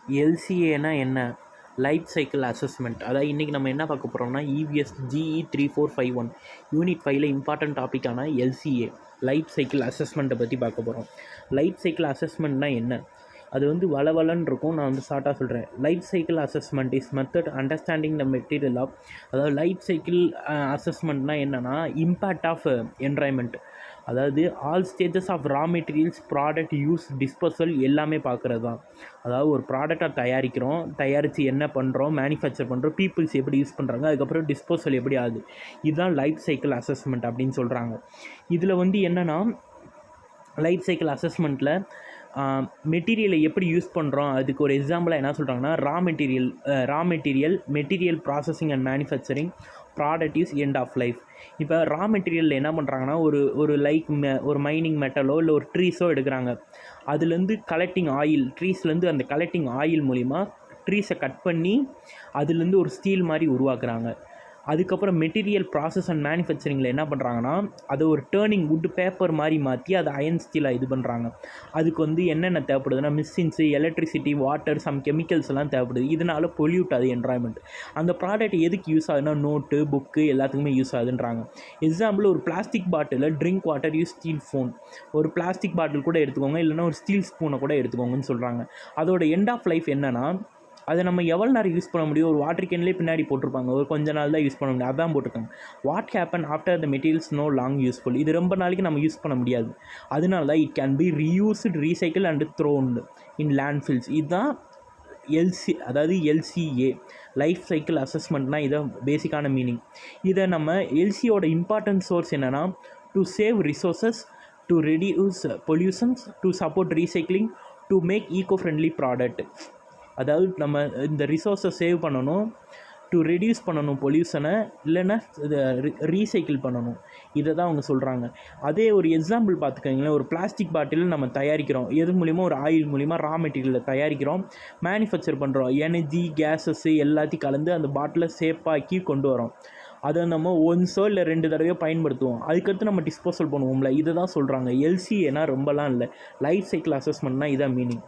எல்சிஏனா என்ன? Life cycle assessment. அதாவது இன்றைக்கி நம்ம என்ன பார்க்க போகிறோம்னா இவிஎஸ் ஜிஇ 3451 யூனிட் 5ல் இம்பார்ட்டன்ட் டாப்பிக்கான எல்சிஏ லைஃப் சைக்கிள் அசஸ்மெண்ட்டை பற்றி பார்க்க போகிறோம். லைஃப் சைக்கிள் அசஸ்மெண்ட்னா என்ன? அது வளவலன்னு இருக்கும். நான் ஷார்ட்டாக சொல்கிறேன். Life cycle assessment is method understanding the material of, அதாவது லைஃப் சைக்கிள் அசஸ்மெண்ட்னா என்னென்னா இம்பேக்ட் ஆஃப் என்விரான்மெண்ட், அதாவது all stages of raw materials product use disposal எல்லாமே பார்க்குறது தான். அதாவது ஒரு ப்ராடக்டை தயாரித்து என்ன பண்ணுறோம், மேனுஃபேக்சர் பண்ணுறோம், பீப்புள்ஸ் எப்படி யூஸ் பண்ணுறாங்க, அதுக்கப்புறம் டிஸ்போசல் எப்படி ஆகுது, இதுதான் லைஃப் சைக்கிள் அசஸ்மெண்ட் அப்படின்னு சொல்கிறாங்க. இதில் என்னென்னா லைஃப் சைக்கிள் அசஸ்மெண்ட்டில் மெட்டீரியலை எப்படி யூஸ் பண்ணுறோம், அதுக்கு ஒரு எக்ஸாம்பிளாக என்ன சொல்கிறாங்கன்னா raw material processing and manufacturing product is end of life. இப்போ ரா மெட்டீரியலில் என்ன பண்ணுறாங்கன்னா ஒரு மைனிங் மெட்டலோ இல்லை ஒரு ட்ரீஸோ எடுக்கிறாங்க. அதுலேருந்து கலெக்டிங் ஆயில், ட்ரீஸ்லேருந்து அந்த கலெக்டிங் ஆயில் மூலிமா ட்ரீஸை கட் பண்ணி அதுலேருந்து ஒரு ஸ்டீல் மாதிரி உருவாக்குறாங்க. அதுக்கப்புறம் மெட்டீரியல் ப்ராசஸ் அண்ட் மேனுஃபேக்சரிங்கில் என்ன பண்ணுறாங்கன்னா அதை ஒரு டேர்னிங் வுட் பேப்பர் மாதிரி மாற்றி அதை அயன் ஸ்டீலாக இது பண்ணுறாங்க. அதுக்கு என்னென்ன தேவைப்படுதுன்னா machines, electricity, water, some chemicals எல்லாம் தேவைப்படுது. இதனால் பொல்யூட் ஆகுது என்வரான்மெண்ட். அந்த ப்ராடக்ட் எதுக்கு யூஸ் ஆகுதுன்னா நோட்டு, புக்கு எல்லாத்துக்குமே யூஸ் ஆகுதுன்றாங்க. எக்ஸாம்பிள், ஒரு பிளாஸ்டிக் பாட்டிலில் drink water use steel phone. ஒரு பிளாஸ்டிக் பாட்டில் கூட எடுத்துக்கோங்க, இல்லைனா ஒரு ஸ்டீல் ஸ்பூனை கூட எடுத்துக்கோங்கன்னு சொல்கிறாங்க. அதோட எண்ட் ஆஃப் லைஃப் என்னென்னா அதை நம்ம எவ்வளோ நேரம் யூஸ் பண்ண முடியும்? ஒரு வாட்டர் கேன்லேயே பின்னாடி போட்டிருப்பாங்க, ஒரு கொஞ்ச நாள் தான் யூஸ் பண்ண முடியும், அதான் போட்டிருக்காங்க. What happen after the materials no long useful. இது ரொம்ப நாளைக்கு நம்ம யூஸ் பண்ண முடியாது. அதனால தான் it can be reused, recycle and thrown in landfills. இதுதான் எல்சிஏ லைஃப் சைக்கிள் அசஸ்மெண்ட்னால் இதான் பேசிக்கான மீனிங். இதை நம்ம எல்சியோட இம்பார்ட்டன்ட் சோர்ஸ் என்னென்னா to save resources, to reduce pollutions, to support recycling, to make eco friendly product. அதாவது நம்ம இந்த ரிசோர்ஸை சேவ் பண்ணணும், டு ரெடியூஸ் பண்ணணும் பொல்யூஷனை, இல்லைன்னா ரீசைக்கிள் பண்ணணும். இதை தான் அவங்க சொல்கிறாங்க. அதே ஒரு எக்ஸாம்பிள் பார்த்துக்கோங்களேன். ஒரு பிளாஸ்டிக் பாட்டில் நம்ம தயாரிக்கிறோம், எது மூலிமா? ஒரு ஆயில் மூலிமா ரா மெட்டீரியலில் தயாரிக்கிறோம், மேனுஃபேக்சர் பண்ணுறோம், எனர்ஜி, கேஸஸ்ஸு எல்லாத்தையும் கலந்து அந்த பாட்டிலை சேஃபாக்கி கொண்டு வரோம். அதை நம்ம ஒன்ஸோ இல்லை 2 தடவையோ பயன்படுத்துவோம், அதுக்கடுத்து நம்ம டிஸ்போசல் பண்ணுவோம்ல. இதை தான் சொல்கிறாங்க. எல்சிஏனா ரொம்பலாம் இல்லை, லைஃப் சைக்கிள் அசஸ்மெண்ட்னா இதான் மீனிங்.